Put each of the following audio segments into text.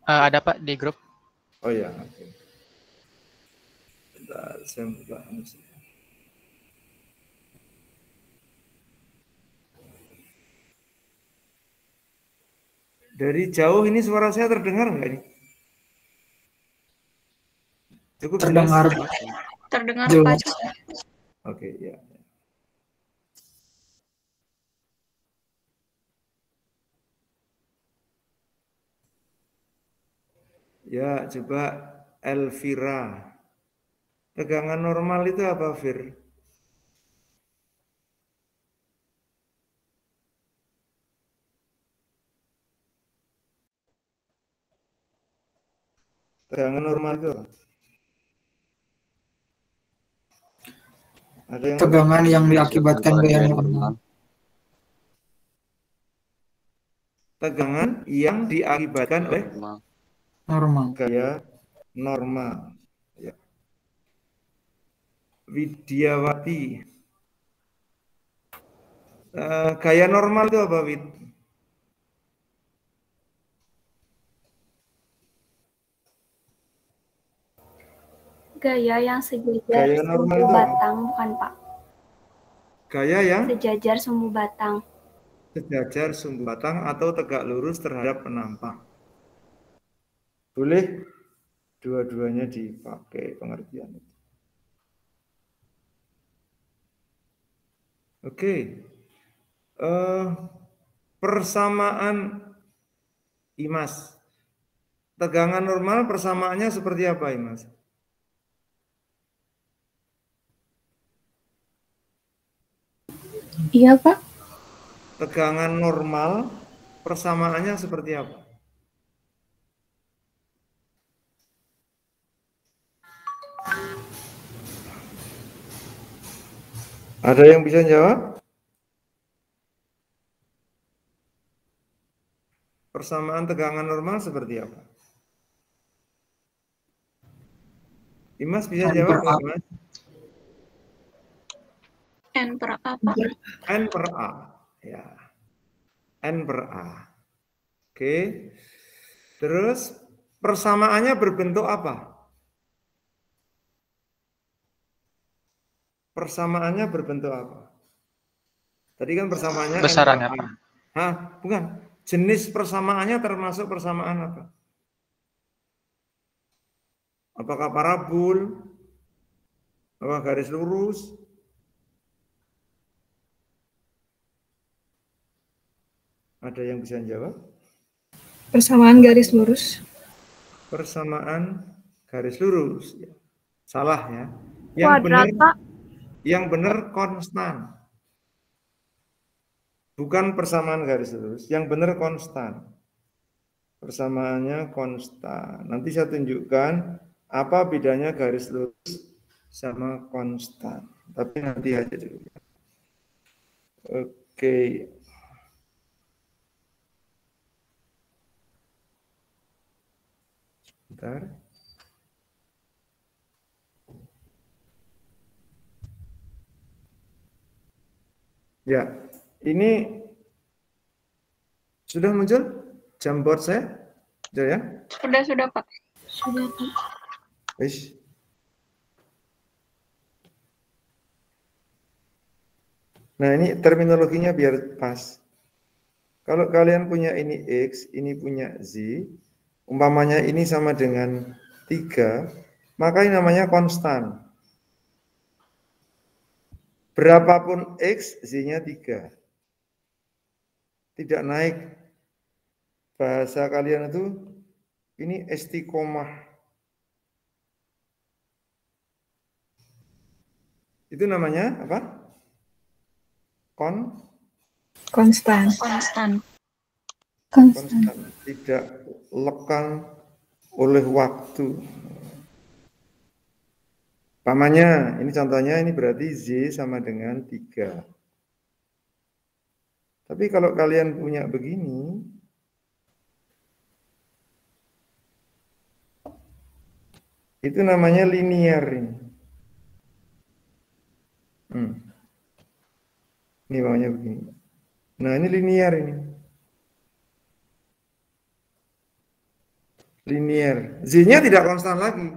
Ada Pak di grup. Oh ya, oke. Bentar, saya buka. Dari jauh ini suara saya terdengar nggak ini? Cukup Terdengar. jelas? Terdengar Jelas. Pak. Oke, ya. Ya, coba Elvira. Tegangan normal itu apa, Fir? Tegangan normal itu apa? Ada yang Tegangan yang diakibatkan gaya normal. Tegangan yang diakibatkan oleh Normal. gaya normal. Ya. Widiawati. Gaya normal itu apa, Wid? Gaya yang sejajar Gaya normal sumbu itu apa? batang, bukan Pak? Gaya yang Sejajar sumbu batang. sejajar sumbu batang atau tegak lurus terhadap penampang. Boleh dua-duanya dipakai pengertian itu. Oke. Persamaan Imas. Tegangan normal persamaannya seperti apa, Imas? Iya Pak. Tegangan normal persamaannya seperti apa? Ada yang bisa jawab? Persamaan tegangan normal seperti apa? Imas bisa jawab nggak, Imas? N per A, Pak. N per A. Ya. N per A. Oke. Terus persamaannya berbentuk apa? Persamaannya berbentuk apa? Tadi kan persamaannya N per Besarannya, A. Pak. Hah, bukan. Jenis persamaannya termasuk persamaan apa? Apakah parabol? Apakah garis lurus? Ada yang bisa jawab? Persamaan garis lurus. Persamaan garis lurus. Salah ya. Kuadrat, Pak. Yang benar konstan. Bukan persamaan garis lurus. Yang benar konstan. Persamaannya konstan. Nanti saya tunjukkan apa bedanya garis lurus sama konstan. Tapi nanti aja dulu. Oke. Bentar. Ya, ini sudah muncul Jamboard saya? Sudah ya? Sudah, Pak. Sudah Pak. Wis. Nah, ini terminologinya biar pas. Kalau kalian punya ini X, ini punya Z, umpamanya ini sama dengan 3, maka ini namanya konstan. Berapapun X, Z-nya 3. Tidak naik. Bahasa kalian itu, ini istiqomah. Itu namanya apa? Konstan. Konstan. Tidak lekang oleh waktu. Pamannya, ini contohnya, ini berarti Z sama dengan 3. Tapi kalau kalian punya begini, itu namanya linear ini. Ini maunya begini. Nah, ini linear ini. Linier. Z-nya tidak konstan lagi.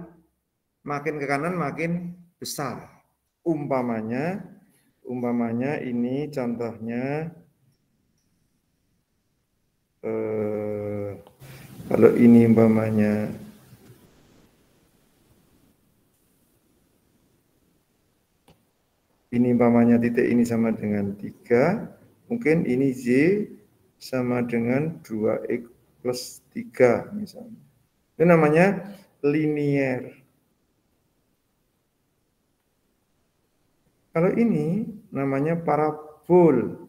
Makin ke kanan makin besar. Umpamanya ini contohnya kalau ini umpamanya titik ini sama dengan 3, mungkin ini Z sama dengan 2X plus 3 misalnya. Itu namanya linier. Kalau ini namanya parabol.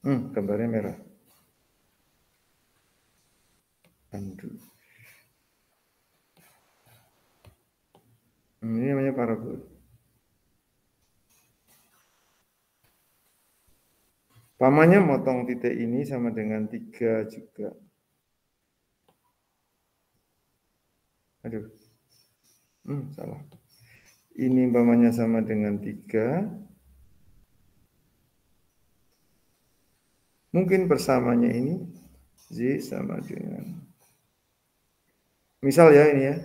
Gambarnya merah. Ini namanya parabol. Pamannya motong titik ini sama dengan 3 juga. Aduh. Salah. Ini umpamanya sama dengan 3. Mungkin persamanya ini Z sama dengan, misal ya ini ya.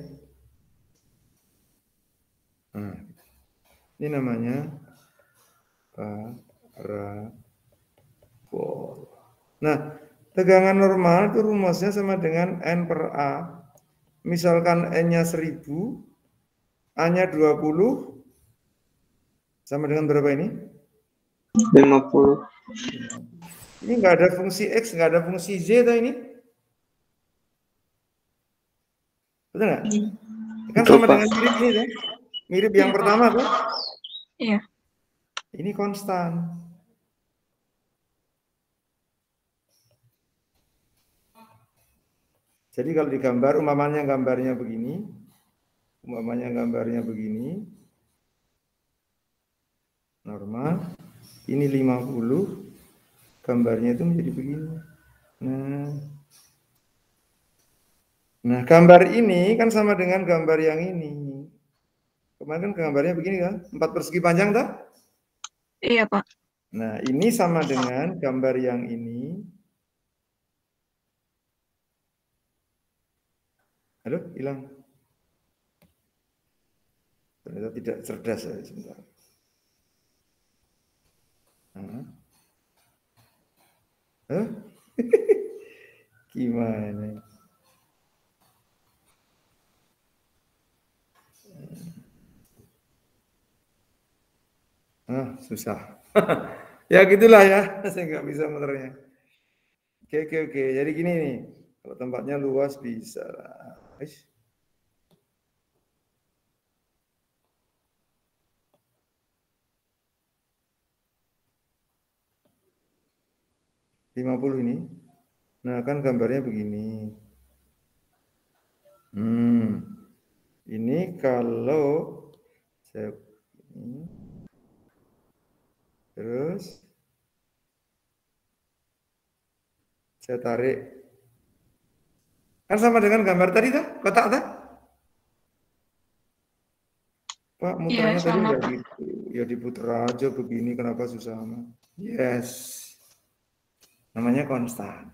Nah, ini namanya parabol. Nah, tegangan normal itu rumusnya sama dengan N per A. Misalkan N-nya 1000, A-nya 20, sama dengan berapa ini? 50. Ini nggak ada fungsi X, nggak ada fungsi Z tuh ini. Betul nggak? Kan sama dengan mirip ini kan? Mirip yang pertama tuh. Iya. Ini konstan. Jadi kalau digambar, umpamanya gambarnya begini. Normal. Ini 50. Gambarnya itu menjadi begini. Nah, gambar ini kan sama dengan gambar yang ini. Kemarin kan gambarnya begini kan? 4 persegi panjang tak? Iya, Pak. Nah, ini sama dengan gambar yang ini. Halo, hilang. Ternyata tidak cerdas saya sebentar. Gimana? Susah. Ya gitulah ya, saya nggak bisa muternya. Oke. Jadi gini nih, kalau tempatnya luas bisa lah. 50 ini. Nah, kan gambarnya begini. Ini kalau saya ini, terus saya tarik. Kan sama dengan gambar tadi tuh, kotak tuh. Pak, muternya tadi nggak gitu. Ya diputer aja begini, kenapa susah amat? Yes. Namanya konstan.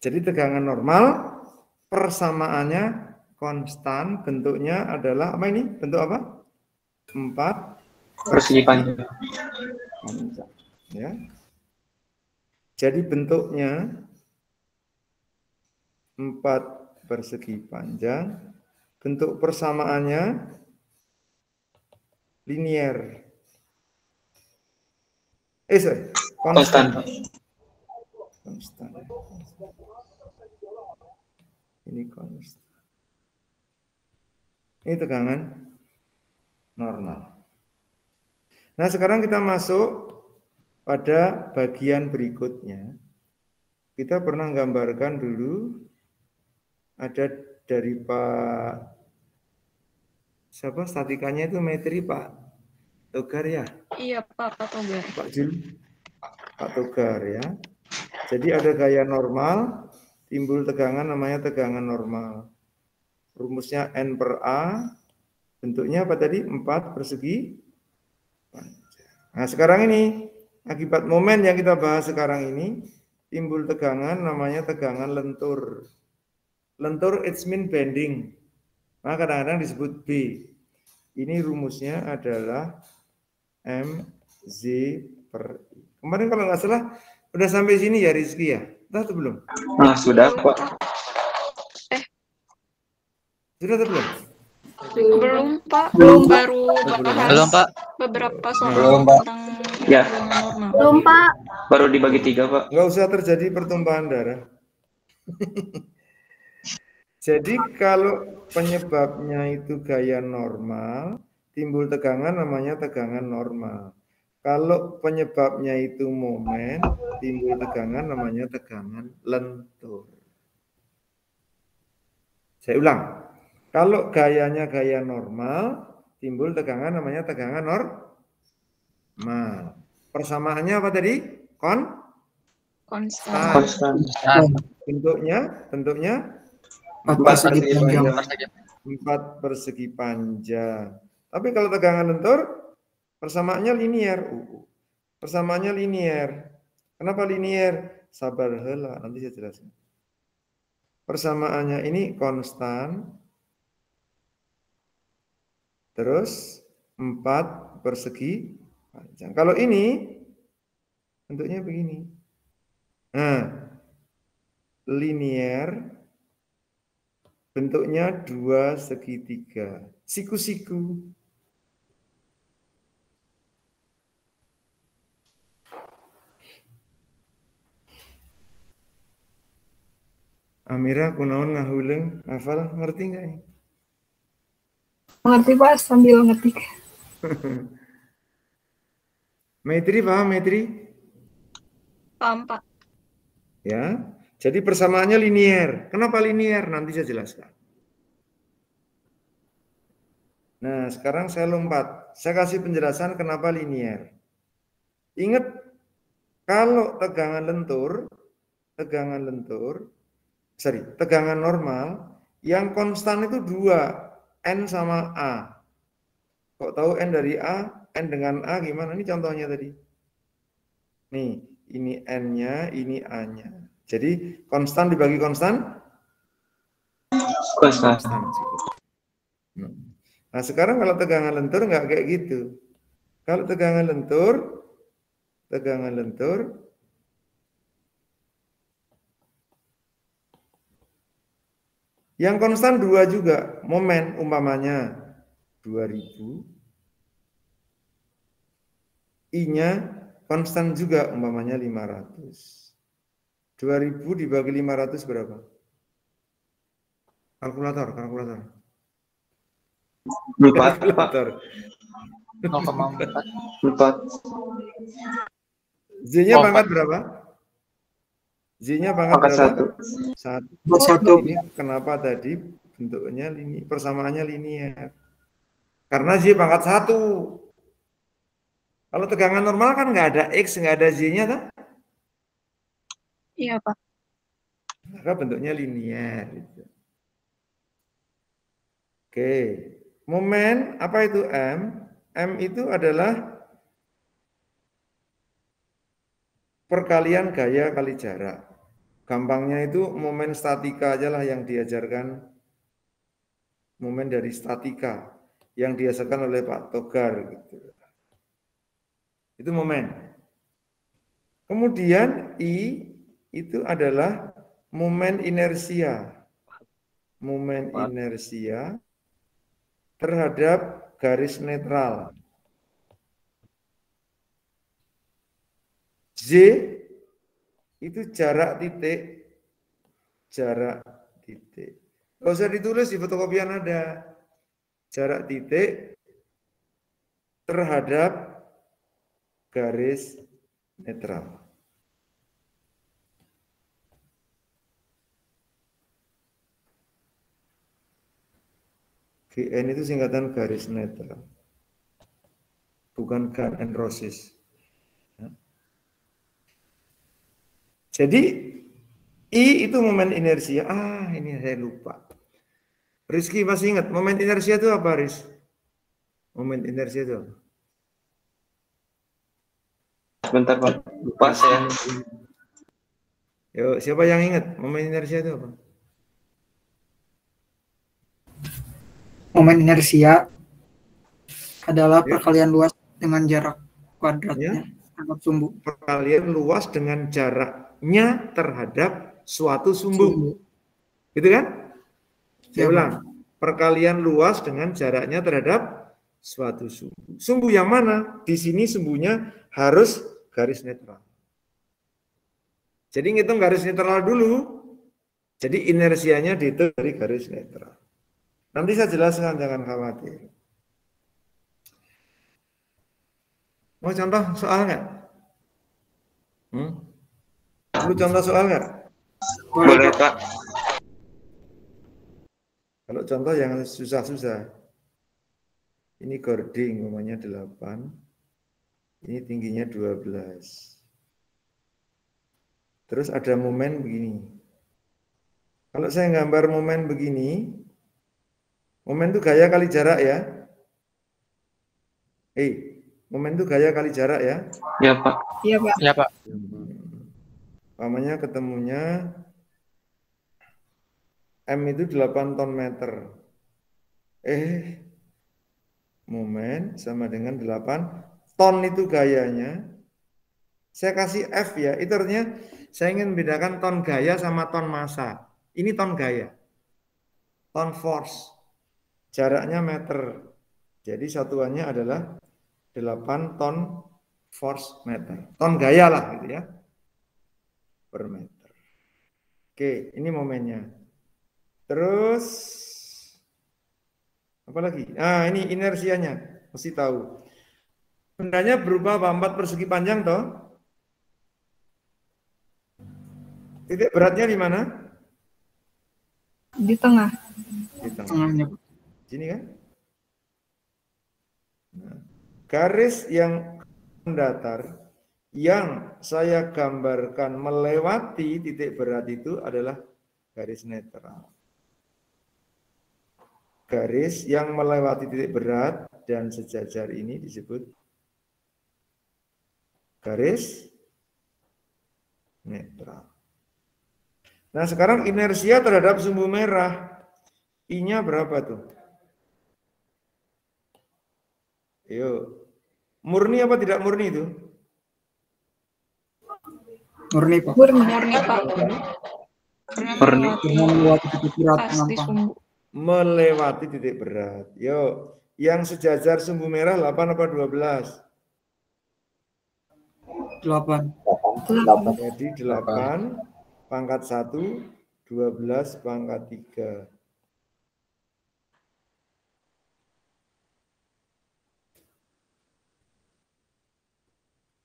Jadi tegangan normal, persamaannya konstan, bentuknya adalah apa ini? Bentuk apa? 4 persegi panjang. Ya. Jadi bentuknya 4 persegi panjang, bentuk persamaannya linier. Konstan. Ini konstan. Ini tegangan normal. Nah, sekarang kita masuk pada bagian berikutnya. Kita pernah gambarkan dulu, ada dari Pak siapa statikanya itu metri Pak Togar ya? Iya, Pak Togar. Pak Togar ya. Jadi ada gaya normal, timbul tegangan namanya tegangan normal. Rumusnya N per A, bentuknya apa tadi? 4 persegi. Nah, sekarang ini Akibat momen yang kita bahas sekarang ini, timbul tegangan namanya tegangan lentur. Lentur it's mean bending. Maka kadang-kadang disebut B. Ini rumusnya adalah MZ per I. Kemarin kalau nggak salah udah sampai sini ya Rizky ya? Udah atau belum? Nah, sudah, Pak. Sudah atau belum? Belum, Pak. Belum, Pak. Baru bahas Belum, Pak. beberapa soal Belum, Pak. tentang Ya. tegangan normal. Belum, Pak. Baru dibagi 3, Pak. Nggak usah terjadi pertumpahan darah. Jadi kalau penyebabnya itu gaya normal, timbul tegangan namanya tegangan normal. Kalau penyebabnya itu momen, timbul tegangan namanya tegangan lentur. Saya ulang. Kalau gayanya gaya normal, timbul tegangan namanya tegangan normal. Persamaannya apa tadi? Konstan. Konstan. Bentuknya 4 Empat persegi persegi panjang. panjang. 4 persegi panjang. Tapi kalau tegangan lentur, persamaannya linier. Persamaannya linier. Kenapa linier? Sabar heula, nanti saya jelaskan. Persamaannya ini konstan. Terus 4 persegi panjang. Kalau ini bentuknya begini. Nah, linier. Bentuknya 2 segitiga. Siku-siku. Amira kunaon ngahuleng, hafal ngerti nggak ini? Mengerti Pak sambil ngetik. Metri paham Metri? Paham, Pak. Ya. Jadi persamaannya linier. Kenapa linier? Nanti saya jelaskan. Nah, sekarang saya lompat. Saya kasih penjelasan kenapa linier. Ingat, kalau tegangan normal, yang konstan itu 2, N sama A. Kok tahu N dari A, N dengan A gimana? Ini contohnya tadi. Nih, ini N-nya, ini A-nya. Jadi konstan dibagi konstan? Konstan. Nah sekarang kalau tegangan lentur nggak kayak gitu. Kalau tegangan lentur yang konstan 2 juga. Momen umpamanya 2000. I-nya konstan juga umpamanya 500. 2000 dibagi 500 berapa? Kalkulator. 4, Pak. 0,4. 4. Z-nya pangkat berapa? Z-nya pangkat berapa? 1. 1. Ini kenapa tadi bentuknya persamaannya linier? Karena Z pangkat 1. Kalau tegangan normal kan nggak ada X, nggak ada Z-nya kan? Iya, Pak. Maka bentuknya linier. Gitu. Oke. Momen, apa itu M? M itu adalah perkalian gaya kali jarak. Gampangnya itu momen statika aja lah yang diajarkan. Momen dari statika yang diajarkan oleh Pak Togar. Gitu. Itu momen. Kemudian I itu adalah momen inersia. Momen inersia terhadap garis netral. Z itu jarak titik. Kalau usah ditulis di fotokopian ada. Jarak titik terhadap garis netral. GN itu singkatan garis netral. Bukan gun and roses. Jadi I itu momen inersia. Ini saya lupa. Rizky masih ingat momen inersia itu apa, Riz? Momen inersia itu apa? Sebentar Pak. Lupa saya. Yuk, siapa yang ingat momen inersia itu apa? Momen inersia adalah Ya. perkalian luas dengan jarak Ya. kuadratnya terhadap sumbu. Perkalian luas dengan jaraknya terhadap suatu sumbu. Gitu kan? Saya Ya, ulang. Perkalian luas dengan jaraknya terhadap suatu sumbu. Sumbu yang mana? Di sini sumbunya harus garis netral. Jadi ngitung garis netral dulu. Jadi inersianya dihitung dari garis netral. Nanti saya jelaskan, jangan khawatir. Mau contoh soal nggak? Perlu contoh soal nggak? Boleh Pak. Kalau contoh yang susah-susah. Ini cording, umumnya 8. Ini tingginya 12. Terus ada momen begini. Kalau saya gambar momen begini, momen itu gaya kali jarak ya. Momen itu gaya kali jarak ya. Ya Pak. Iya, Pak. Ya Pak. Umpamanya ketemunya M itu 8 ton meter. Momen sama dengan 8 ton itu gayanya. Saya kasih F ya, itu artinya saya ingin membedakan ton gaya sama ton massa. Ini ton gaya. Ton force. Jaraknya meter. Jadi satuannya adalah 8 ton force meter. Ton gaya lah gitu ya. Per meter. Oke, ini momennya. Terus apa lagi? Nah, ini inersianya. Mesti tahu. Bendanya berupa 4 persegi panjang toh? Titik beratnya di mana? Di tengah. Di tengah. Tengahnya. Sini kan? Nah, garis yang mendatar yang saya gambarkan melewati titik berat itu adalah garis netral. Garis yang melewati titik berat dan sejajar ini disebut garis netral. Nah, sekarang inersia terhadap sumbu merah. I-nya berapa tuh? Yuk. Murni apa tidak murni itu? Murni, Pak. Murni. Murni Pak. Murni. Karena melewati titik berat Pas di menantang. sumbu. Melewati titik berat. Yuk. Yang sejajar sumbu merah 8 apa 12? 8. Jadi 8 pangkat 1, 12 pangkat 3.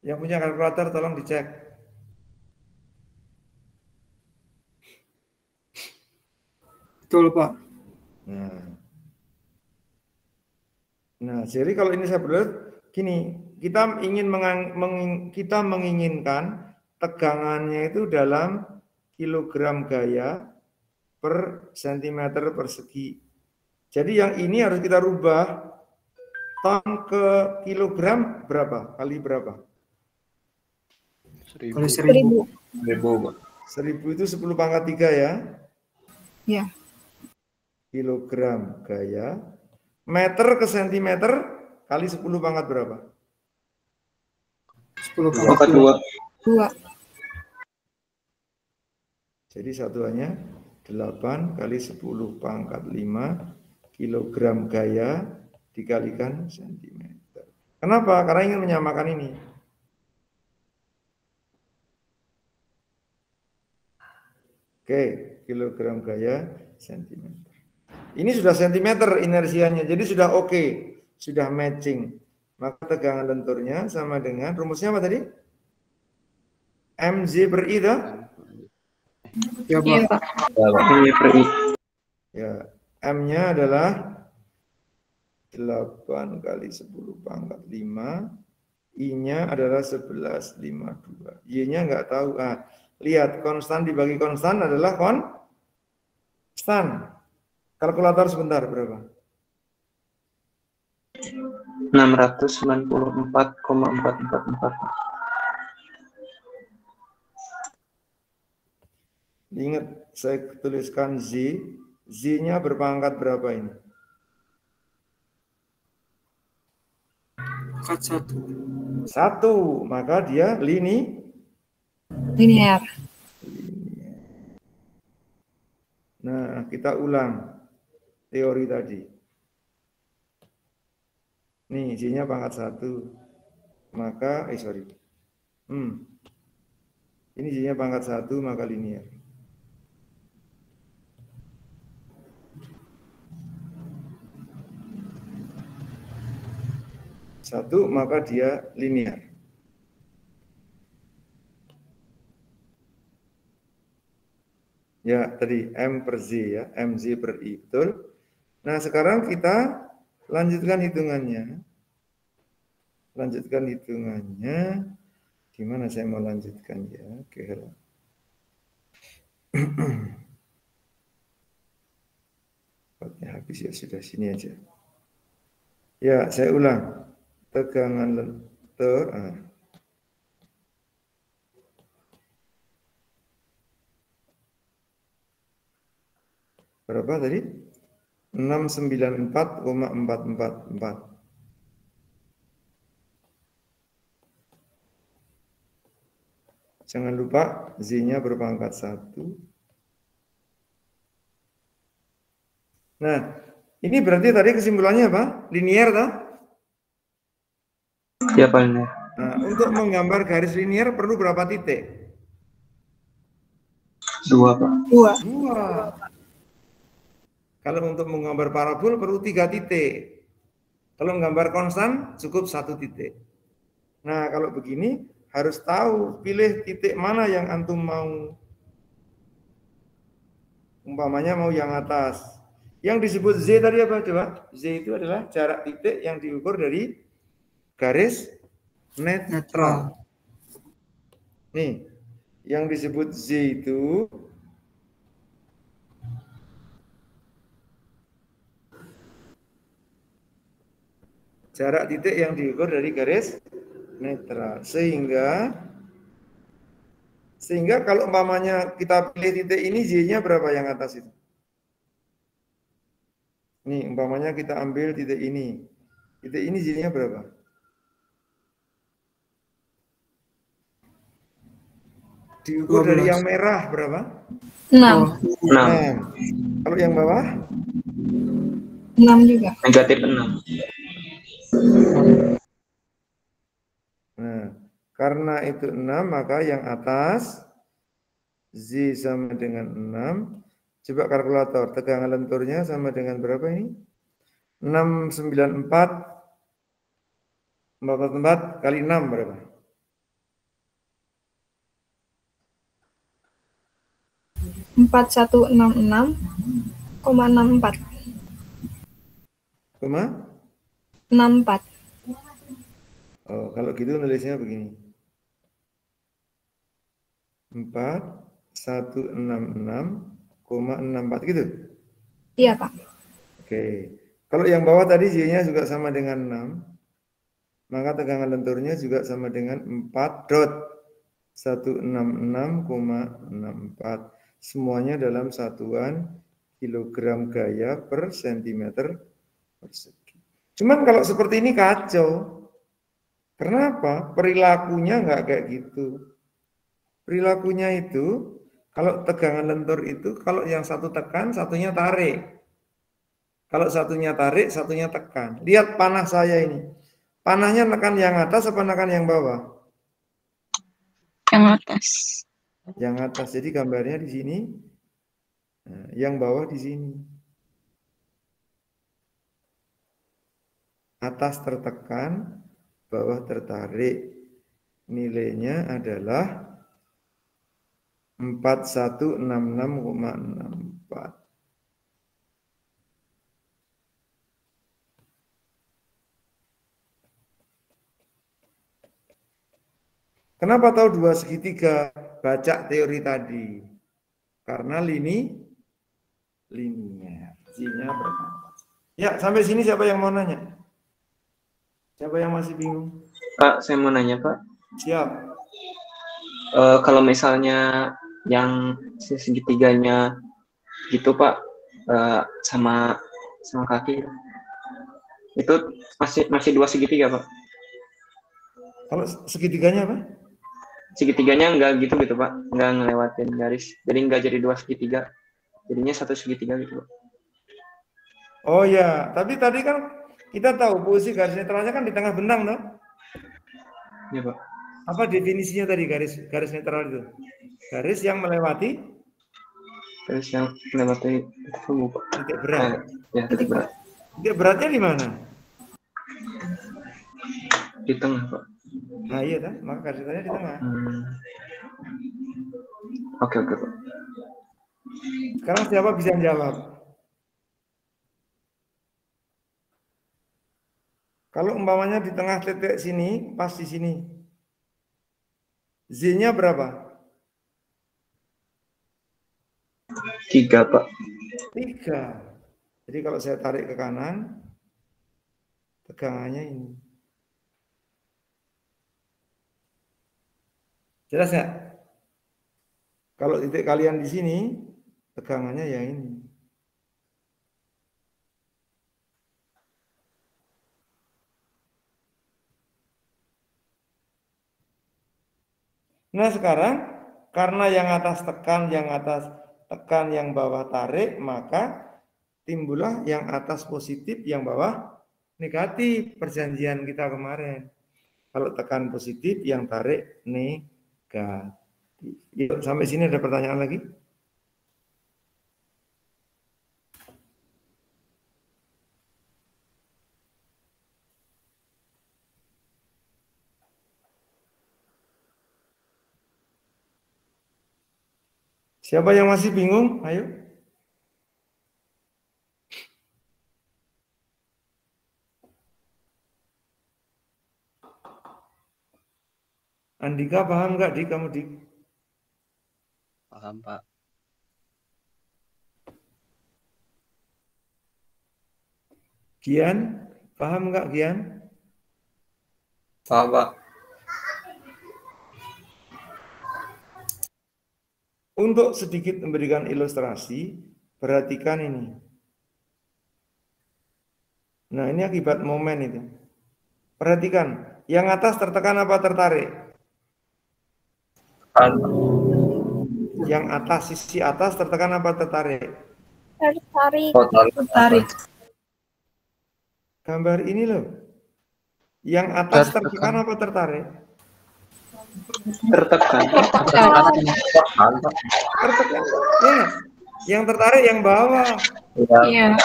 Yang punya kalkulator tolong dicek. Betul, Pak. Nah, jadi kalau ini saya buat gini, kita kita menginginkan tegangannya itu dalam kilogram gaya per sentimeter persegi. Jadi yang ini harus kita rubah ton ke kilogram berapa? Kali berapa? Kali 1000. 1000 itu 10 pangkat 3 ya. Ya. Kilogram gaya. Meter ke sentimeter kali 10 pangkat berapa? 10 Pangkat 2. 2. Jadi satuannya 8 kali 10 pangkat 5 kilogram gaya dikalikan sentimeter. Kenapa? Karena ingin menyamakan ini. Oke, kilogram gaya sentimeter. Ini sudah sentimeter inersianya, jadi sudah oke, sudah matching. Maka tegangan lenturnya sama dengan rumusnya apa tadi? Mz per I dah? Ya, Iya Pak. Pak. Ini per I. Ya, M-nya adalah 8 kali 10 pangkat 5. I-nya adalah 11,52. Y-nya nggak tahu. Lihat, konstan dibagi konstan adalah konstan. Kalkulator sebentar, berapa? 694,444. Ingat, saya tuliskan Z. Z-nya berpangkat berapa ini? Pangkat 1. 1, maka dia Linear. Nah, kita ulang teori tadi. Nih, Z-nya pangkat 1. Maka, ini Z-nya pangkat 1, maka linear. Satu, maka dia linear. Ya, tadi M per Z ya, MZ per I, betul? Nah, sekarang kita lanjutkan hitungannya. Di mana saya mau lanjutkan ya? Oke. Oke, habis ya, sudah sini aja. Ya, saya ulang. Tegangan lentur. Berapa tadi? 694,444. Jangan lupa Z-nya berpangkat 1. Nah, ini berarti tadi kesimpulannya apa? Linear, tak? Ya, Pak linear. Nah, untuk menggambar garis linear perlu berapa titik? 2, Pak. 2. Kalau untuk menggambar parabol perlu 3 titik. Kalau menggambar konstan cukup 1 titik. Nah, kalau begini harus tahu pilih titik mana yang antum mau. Umpamanya mau yang atas. Yang disebut Z tadi apa coba? Z itu adalah jarak titik yang diukur dari garis netral. Nih, yang disebut Z itu jarak titik yang diukur dari garis netral. Sehingga kalau umpamanya kita pilih titik ini, Z-nya berapa yang atas itu? Nih, umpamanya kita ambil titik ini. Titik ini Z-nya berapa? Diukur 12. dari yang merah berapa? 6. 6. Kalau yang bawah? 6 juga. Negatif 6. Nah, karena itu 6, maka yang atas Z sama dengan 6. Coba kalkulator, tegangan lenturnya sama dengan berapa ini? 694 kali 6 berapa? 4166,64. 64. Oh, kalau gitu nulisnya begini. 4166,64 gitu. Iya, Pak. Oke. Kalau yang bawah tadi Z-nya juga sama dengan 6. Maka tegangan lenturnya juga sama dengan 4.166,64. Semuanya dalam satuan kilogram gaya per sentimeter persegi. Cuman kalau seperti ini kacau. Kenapa? Perilakunya nggak kayak gitu. Perilakunya itu, kalau tegangan lentur itu, kalau yang satu tekan, satunya tarik. Kalau satunya tarik, satunya tekan. Lihat panah saya ini. Panahnya nekan yang atas apa nekan yang bawah? Yang atas. Yang atas. Jadi gambarnya di sini. Nah, yang bawah di sini. Atas tertekan, bawah tertarik. Nilainya adalah 4166,64. Kenapa tahu 2 segitiga? Baca teori tadi. Karena linear. Z-nya berpangkat. Ya, sampai sini siapa yang mau nanya? Siapa yang masih bingung? Pak, saya mau nanya, Pak. Siap. Kalau misalnya yang segitiganya gitu Pak, sama kaki itu masih 2 segitiga Pak. Kalau segitiganya apa? Segitiganya enggak gitu Pak, enggak ngelewatin garis, jadi enggak jadi 2 segitiga, jadinya 1 segitiga gitu Pak. Oh ya, tapi tadi kan kita tahu posisi garis netralnya kan di tengah benang, toh? Iya Pak. Apa definisinya tadi garis netral itu? Garis yang melewati Garis yang melewati Pak. titik berat. Ya, titik berat. Titik beratnya di mana? Di tengah Pak. Nah iya kan, maka garis netralnya di tengah. Oke Pak. Sekarang siapa bisa jawab? Kalau umpamanya di tengah titik sini, pas di sini, Z-nya berapa? 3 Pak. 3. Jadi kalau saya tarik ke kanan, tegangannya ini. Jelas nggak? Kalau titik kalian di sini, tegangannya yang ini. Nah sekarang, karena yang atas tekan, yang atas tekan, yang bawah tarik, maka timbullah yang atas positif, yang bawah negatif. Perjanjian kita kemarin. Kalau tekan positif, yang tarik negatif. Yuk, sampai sini ada pertanyaan lagi? Siapa yang masih bingung? Ayo. Andika paham nggak, Dik? Kamu, Dik? Paham, Pak. Gian, paham nggak, Gian? Paham, Pak. Untuk sedikit memberikan ilustrasi, perhatikan ini. Nah, ini akibat momen itu. Perhatikan, yang atas tertekan apa tertarik? Yang atas, sisi atas tertekan apa tertarik? Tertarik. Tertarik. Gambar ini loh. Yang atas tertekan apa tertarik? Tertekan. Tertekan. Ya, yang tertarik yang bawah. Iya.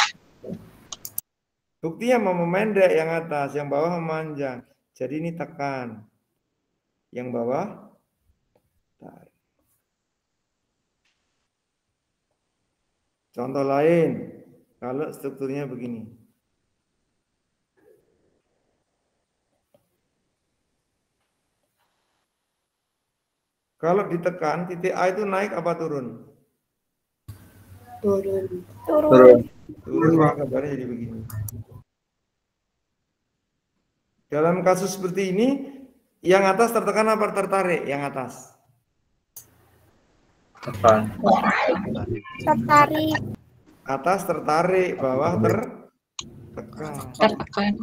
Buktinya mau memendek yang atas, yang bawah memanjang. Jadi ini tekan. Yang bawah tarik. Contoh lain, kalau strukturnya begini. Kalau ditekan, titik A itu naik apa turun? Turun. Turun, maka gambarnya jadi begini. Dalam kasus seperti ini, yang atas tertekan apa tertarik? Yang atas. Tertarik. Atas tertarik, bawah tertekan. Tertekan.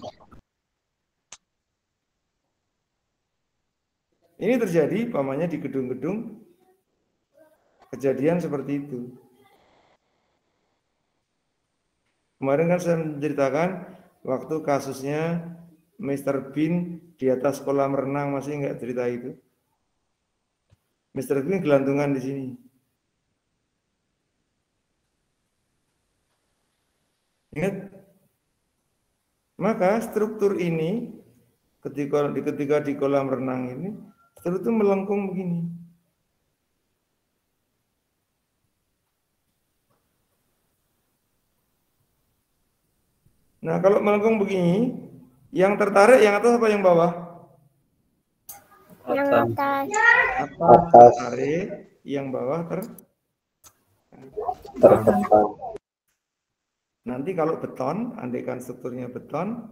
Ini terjadi, pamannya di gedung-gedung, kejadian seperti itu. Kemarin kan saya menceritakan waktu kasusnya Mr. Bean di atas kolam renang, masih enggak cerita itu? Mr. Bean gelantungan di sini. Ingat? Maka struktur ini ketika di kolam renang ini, struktur itu melengkung begini. Nah, kalau melengkung begini, yang tertarik yang atas apa yang bawah? Yang atas. Atas tertarik, yang bawah tertekan. Nanti kalau beton, andaikan strukturnya beton,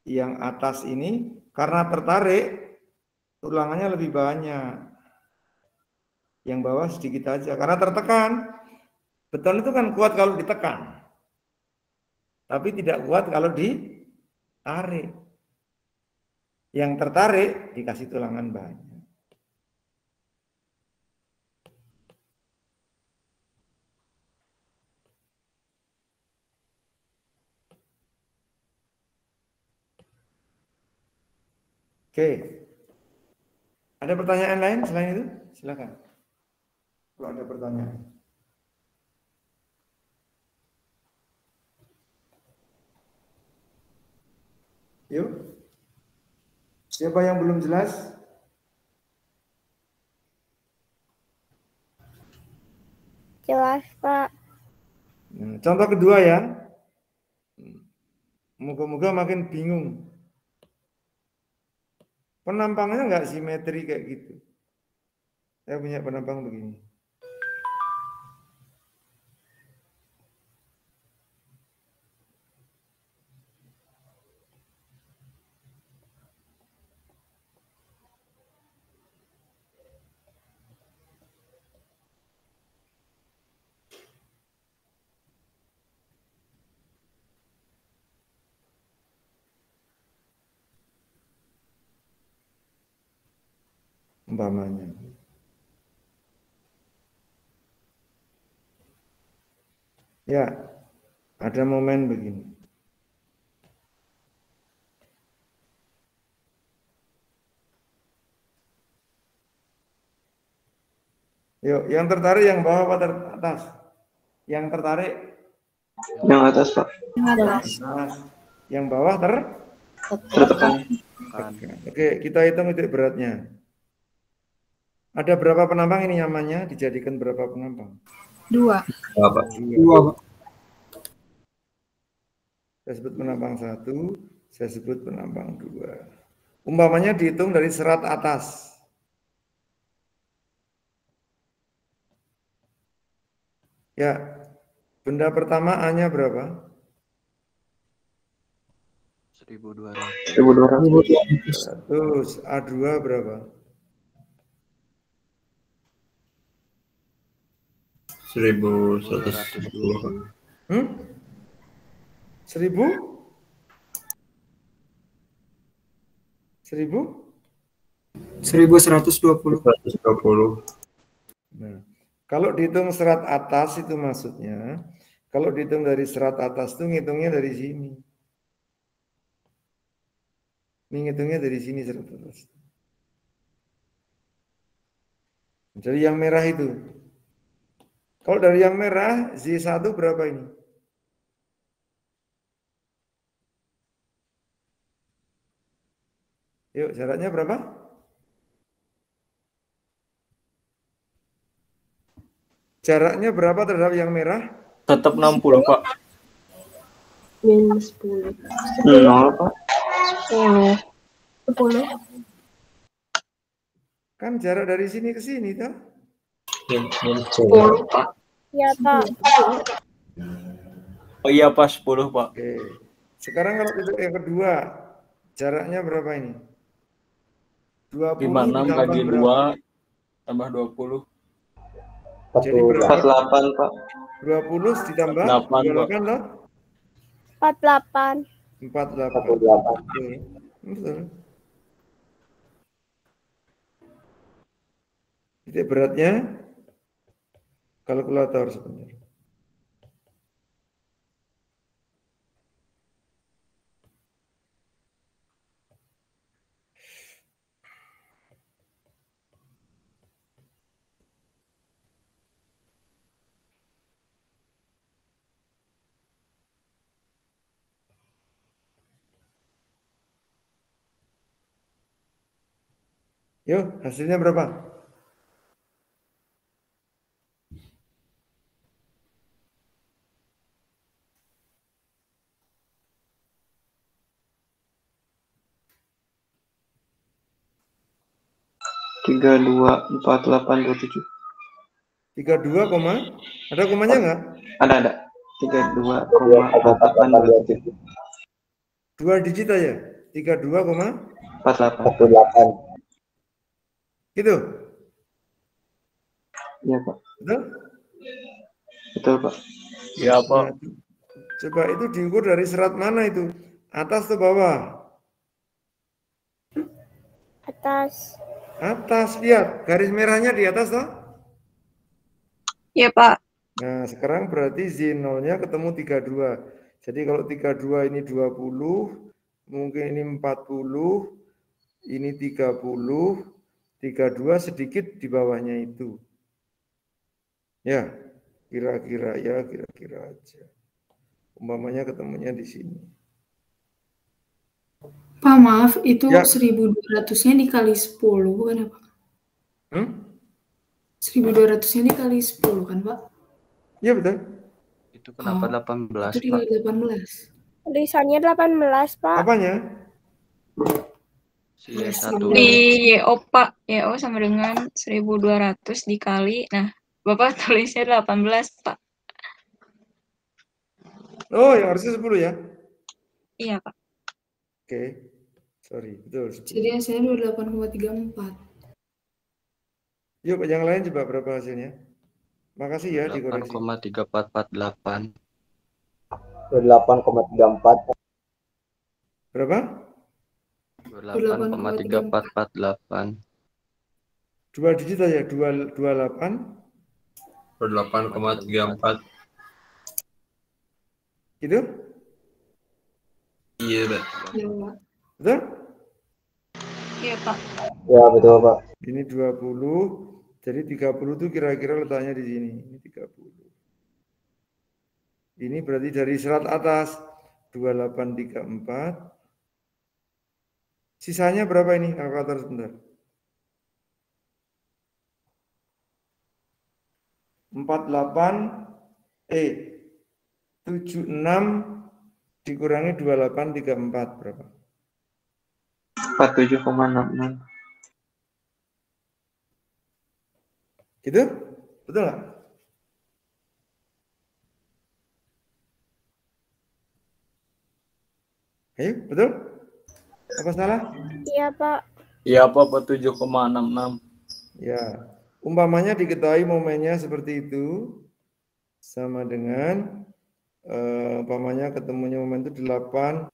yang atas ini karena tertarik, tulangannya lebih banyak. Yang bawah sedikit aja karena tertekan. Beton itu kan kuat kalau ditekan. Tapi tidak kuat kalau ditarik. Yang tertarik dikasih tulangan banyak. Oke. Ada pertanyaan lain selain itu? Silakan. Kalau ada pertanyaan. Yuk. Siapa yang belum jelas? Jelas, Pak. Nah, contoh kedua ya. Moga-moga makin bingung. Penampangnya nggak simetri kayak gitu. Saya punya penampang begini. Umpamanya. Ya, ada momen begini. Yuk, yang tertarik yang bawah apa atas? Yang tertarik Yang atas, Pak. atas. Yang bawah Tertekan. Oke, kita hitung titik beratnya. Ada berapa penampang ini nyamannya? Dijadikan berapa penampang? 2. Dua, Pak. Saya sebut penampang 1, saya sebut penampang 2. Umpamanya dihitung dari serat atas. Ya, benda pertama A-nya berapa? 1.200. 1.200. 100. A2 berapa? 1.110. 1000? 1000? 1120. 120. Nah, kalau dihitung serat atas itu maksudnya, kalau dihitung dari serat atas itu ngitungnya dari sini. Ini ngitungnya dari sini serat atas. Dari yang merah itu. Kalau dari yang merah, Z1 berapa ini? Yuk, jaraknya berapa? Jaraknya berapa terhadap yang merah? Tetap 60, Pak. Minus 10. 0, Pak. 10. 10. Kan jarak dari sini ke sini, toh? 10, Pak. Ya, Pak. Oh iya, Pak, 10, Pak. Oke. Sekarang kalau titik yang kedua, jaraknya berapa ini? 20 56 ditambah kali berapa? 2 tambah 20. Jadi berapa? 48, Pak. 20 ditambah 8, 28 loh? 48. 48. Betul. Betul. Titik beratnya kalkulator sebentar. Yuk, hasilnya berapa? Tiga 24827. 32, ada komanya nggak? Ada. 32,4827. 2 digit aja. 32,48. 48. Gitu. Iya, Pak. Betul? Betul, Pak. Iya Pak. Nah, coba itu diukur dari serat mana itu? Atas atau bawah? Atas. Atas, lihat. Garis merahnya di atas toh? Iya, Pak. Nah, sekarang berarti Z0-nya ketemu 32. Jadi kalau 32 ini 20, mungkin ini 40, ini 30, 32 sedikit di bawahnya itu. Ya, kira-kira aja. Umpamanya ketemunya di sini. Pak, maaf, itu Ya. 1.200-nya dikali 10, bukan ya, Pak? 1.200-nya dikali 10, kan, Pak? Iya, betul. Itu kenapa 18, Itu Pak? dikali 18. Tulisannya 18, Pak. Apanya? Si Y1. Di YO, Pak. YO sama dengan 1.200 dikali. Nah, Bapak tulisnya 18, Pak. Oh, yang harusnya 10 ya? Iya, Pak. Oke. Sorry, betul. 10. Jadi hasilnya 28,34. Yuk, yang lain coba berapa hasilnya? Makasih ya dikoreksi. 8,3448. 28,34. Berapa? 8,3448. 2 digit aja, 28. 28,34. Gitu? Iya, Pak. Ya, Pak. Betul? Iya, Pak. Ya, betul, Pak. Ini 20. Jadi 30 itu kira-kira letaknya di sini. Ini 30. Ini berarti dari serat atas 2834. Sisanya berapa ini? Kalkulator sebentar. 76 dikurangi 2834 berapa? 47,66. Gitu? Betul nggak? Ayo, betul? Apa salah? Iya, Pak. Iya Pak, 7,66. Ya, umpamanya diketahui momennya seperti itu, sama dengan umpamanya ketemunya momen itu 8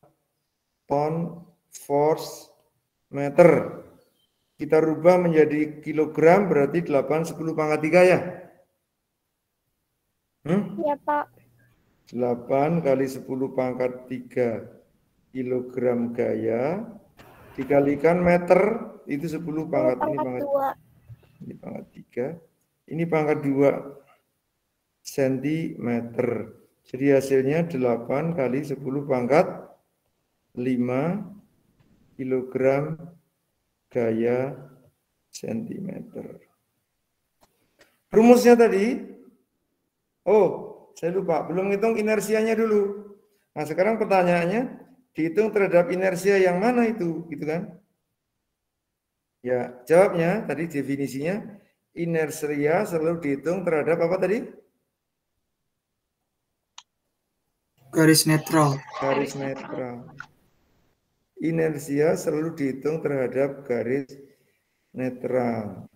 ton force meter. Kita rubah menjadi kilogram berarti 8 10 pangkat 3 ya? Iya, Pak. 8 kali 10 pangkat 3 kilogram gaya dikalikan meter itu 10 pangkat ini pangkat 2. ini pangkat 3 ini pangkat 2 sentimeter. Jadi hasilnya 8 kali 10 pangkat 5 kilogram gaya sentimeter. Rumusnya tadi, oh saya lupa, belum hitung inersianya dulu. Nah sekarang pertanyaannya, dihitung terhadap inersia yang mana itu, gitu kan? Ya, jawabnya tadi definisinya, inersia selalu dihitung terhadap apa tadi? Garis netral. Garis netral. Inersia selalu dihitung terhadap garis netral.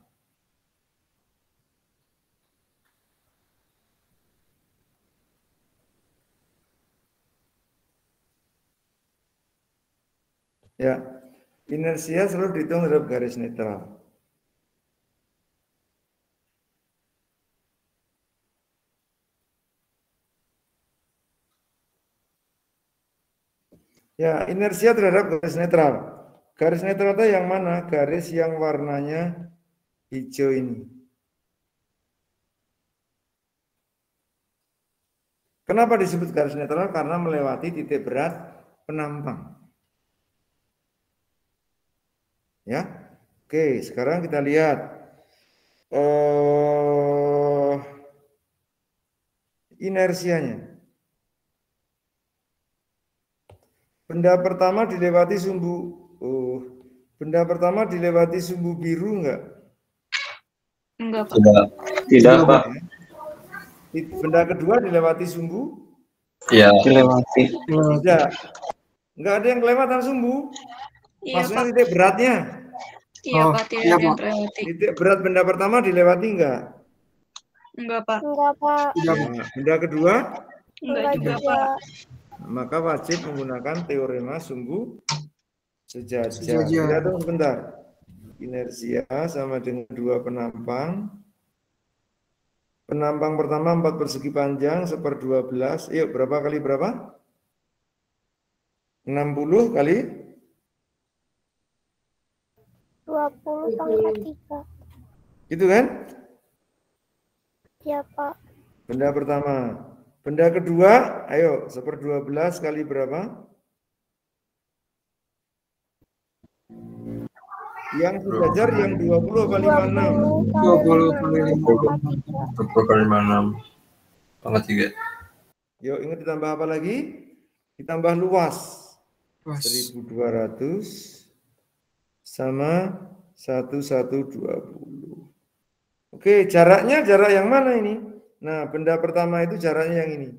Ya, inersia selalu dihitung terhadap garis netral. Ya, inersia terhadap garis netral. Garis netral itu yang mana? Garis yang warnanya hijau ini. Kenapa disebut garis netral? Karena melewati titik berat penampang. Ya, oke. Sekarang kita lihat inersianya. Benda pertama dilewati sumbu. Benda pertama dilewati sumbu biru enggak? Enggak, Pak. Tidak, Pak. Benda kedua dilewati sumbu? Iya. Dilewati. Tidak. Enggak ada yang kelewatan sumbu. Iya, Maksudnya Pak. titik beratnya. Iya, Oh, Pak. Tidak iya, ada yang Pak. terlewati. Titik berat benda pertama dilewati enggak? Enggak, Pak. Enggak, Pak. Nah, benda kedua, Enggak juga, Pak. maka wajib menggunakan teorema sumbu sejajar. Sejajar. Lihat dong sebentar. Inersia sama dengan dua penampang. Penampang pertama 4 persegi panjang 1/12. Yuk, berapa kali berapa? 60 kali 20 pangkat 3. gitu kan? Iya, Pak. Benda pertama. Benda kedua, ayo 1/12 kali berapa? Yang sejajar yang 20 kali 56. 20 kali 10 kali 56 pangkat 3. Yuk, ingat ditambah apa lagi? Ditambah luas. Luas. 1200 sama 1120. Oke, jaraknya jarak yang mana ini? Nah, benda pertama itu jaraknya yang ini.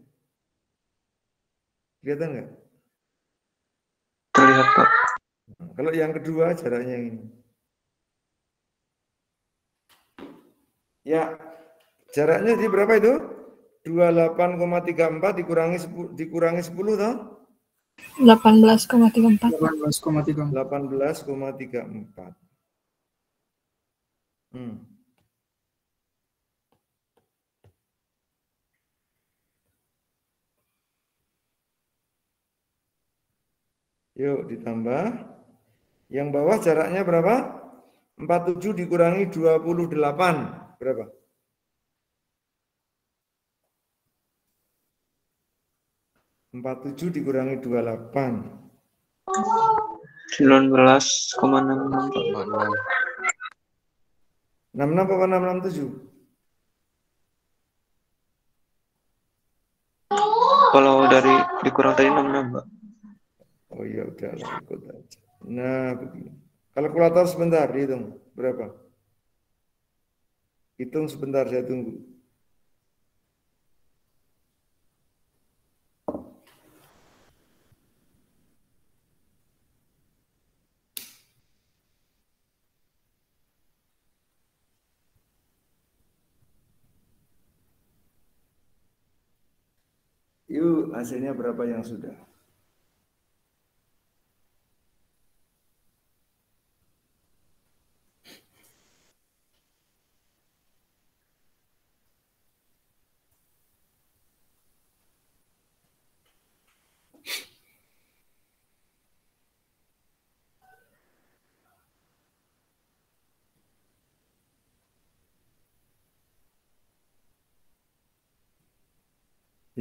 Kelihatan nggak? Terlihat, Pak. Nah, kalau yang kedua jaraknya yang ini. Ya, jaraknya di berapa itu? 28,34 dikurangi 10 toh? 18,34. 18,3. 18,34. Yuk ditambah. Yang bawah jaraknya berapa? 47 dikurangi 28. Berapa? (47) dikurangi 28. 19,66, Pak. 66 apa 667? Kalau dari dikurang tadi 66, Pak. Oh iya, udahlah ikut aja. Nah, begini. Kalkulator sebentar, dihitung. Berapa? Hitung sebentar, saya tunggu. Yuk, hasilnya berapa yang sudah?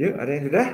Yuk, ada yang sudah?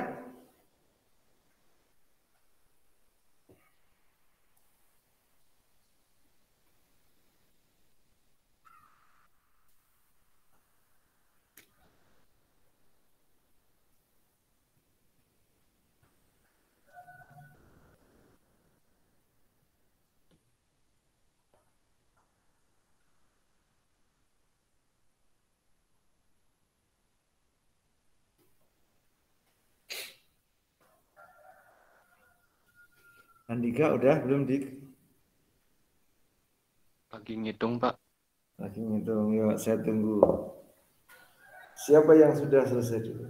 Andika udah belum, Dik? Lagi ngitung, Pak. Lagi ngitung, yuk saya tunggu. Siapa yang sudah selesai dulu?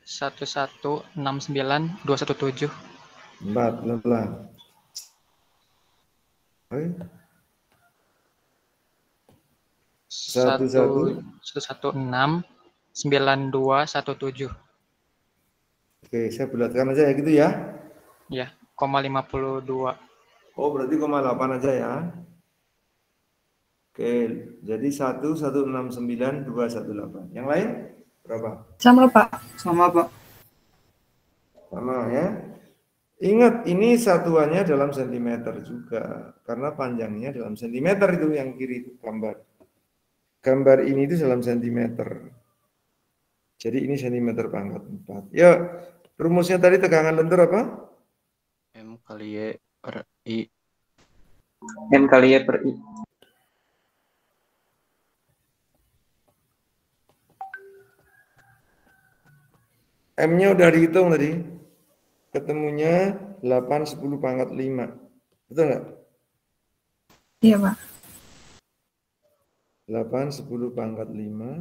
1169217. 4, pelan-pelan. Oi. 1169217. Oke, saya bulatkan aja ya gitu ya. Ya, 0,52. Oh, berarti 0,8 aja ya. Oke, jadi 1169218. Yang lain berapa? Sama, Pak. Sama, Pak. Sama ya. Ingat, ini satuannya dalam sentimeter juga. Karena panjangnya dalam sentimeter itu yang kiri itu gambar. Gambar ini itu dalam sentimeter. Jadi ini sentimeter pangkat 4. Ya, rumusnya tadi tegangan lentur apa? M kali Y per I. M kali Y per I. M-nya udah dihitung tadi. Ketemunya 8, 10 pangkat 5. Betul nggak? Iya, Pak. 8, 10 pangkat 5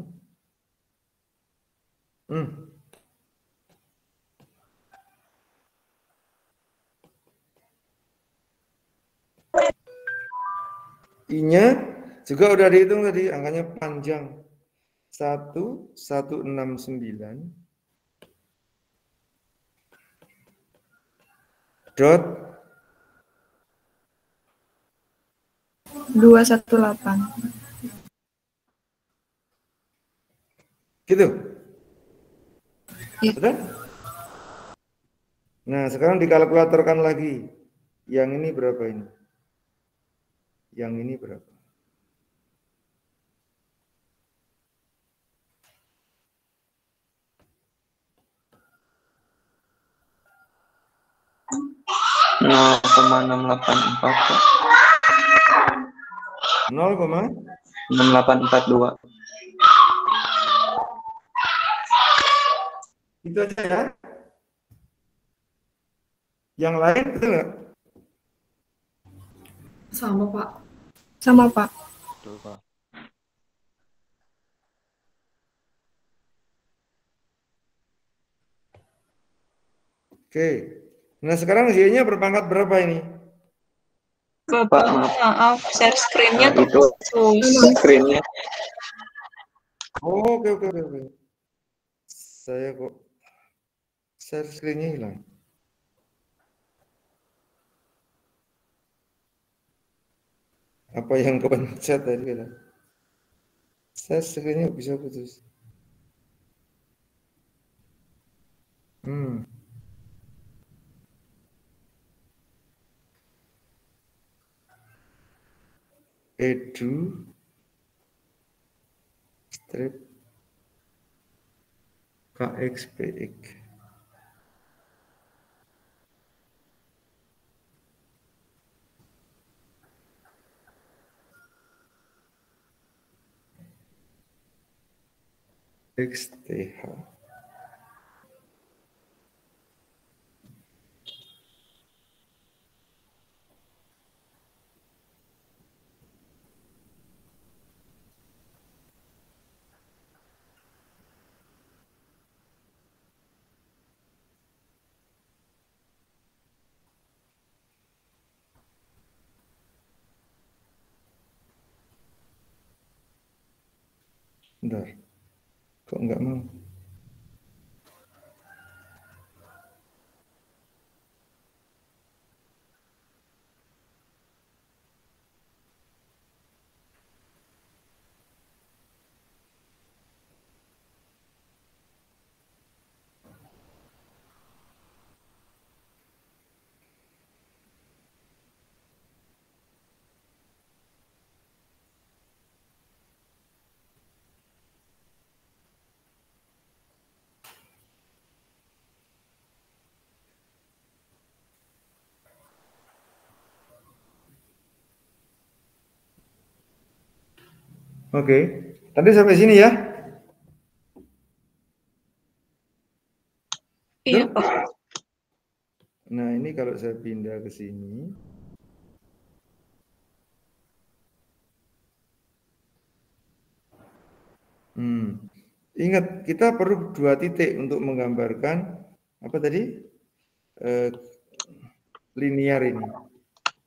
I-nya juga udah dihitung tadi, angkanya panjang. 1169 dot 218. Gitu. Ya. Sudah? Nah, sekarang dikalkulatorkan lagi. Yang ini berapa ini? Yang ini berapa? Nol koma 684 Pak. 0,6842. Itu aja ya. Yang lain betul nggak? Sama, Pak. Sama, Pak. Betul, Pak. Oke. Nah, sekarang Y-nya berpangkat berapa ini? Bapak, maaf, share screen-nya Itu terputus. screen-nya. Oh, oke. Saya kok share screen-nya hilang. Apa yang kepencet tadi kata? Share screen-nya bisa putus. Edu strip KXPX. XTH. Bentar. Kok enggak mau? Oke, tadi sampai sini ya? Iya, Pak. Nah, ini kalau saya pindah ke sini. Ingat, kita perlu 2 titik untuk menggambarkan apa tadi? Linear ini.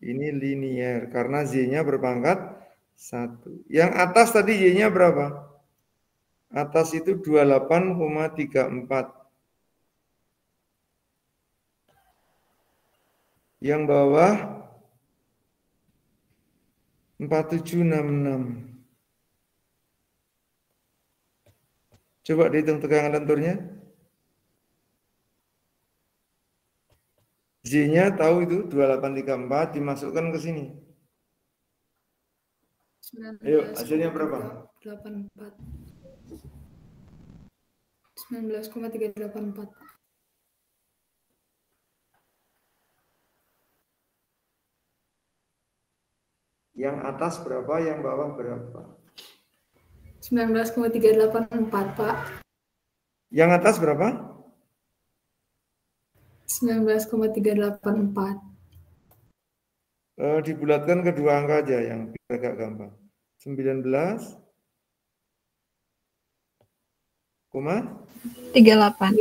Ini linear karena Z-nya berpangkat 1. Yang atas tadi Y-nya berapa? Atas itu 28,34. Yang bawah 4766. Coba dihitung tegangan lenturnya. Z-nya tahu itu 2834 dimasukkan ke sini. Ayo, hasilnya berapa? 84. 19,384. Yang atas berapa, yang bawah berapa? 19,384, Pak. Yang atas berapa? 19,384. Dibulatkan kedua angka aja yang agak gampang. 19,384 38. 38.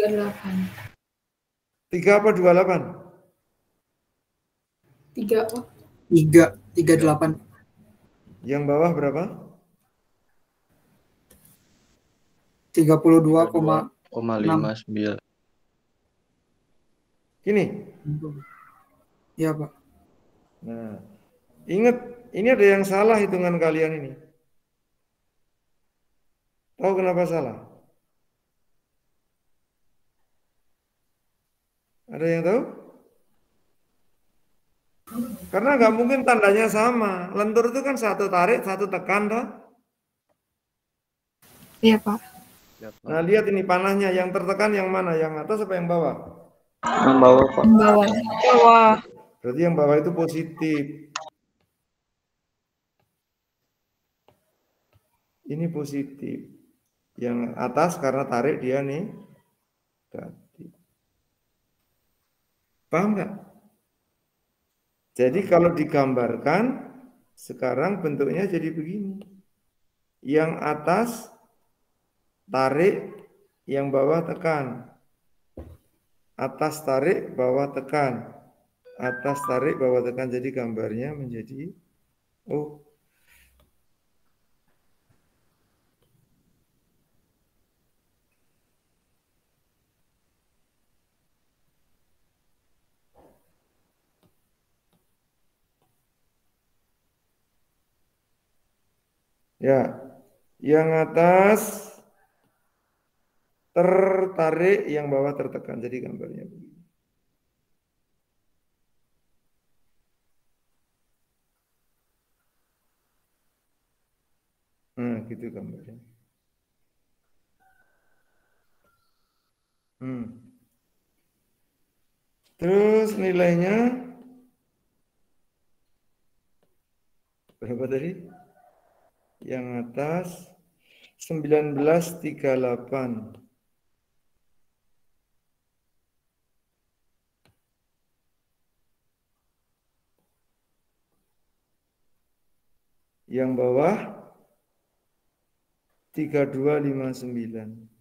3 apa 28? 3 Pak. 38. Yang bawah berapa? 32,6. 32,59. Gini. Ya Pak. Nah, ingat, ini ada yang salah hitungan kalian ini. Tahu kenapa salah? Ada yang tahu? Karena nggak mungkin tandanya sama. Lentur itu kan satu tarik, satu tekan, toh? Iya, Pak. Nah, lihat ini panahnya. Yang tertekan yang mana? Yang atas apa yang bawah? Yang bawah, Pak. Bawah. Bawah. Berarti yang bawah itu positif. Ini positif. Yang atas karena tarik dia nih. Paham nggak? Jadi kalau digambarkan, sekarang bentuknya jadi begini. Yang atas tarik, yang bawah tekan. Atas tarik, bawah tekan. Atas tarik, bawah tekan. Jadi gambarnya menjadi, oh, ya, yang atas tertarik, yang bawah tertekan. Jadi gambarnya begini. Nah, gitu gambarnya. Terus nilainya berapa tadi? Yang atas 1938. Yang bawah 3259.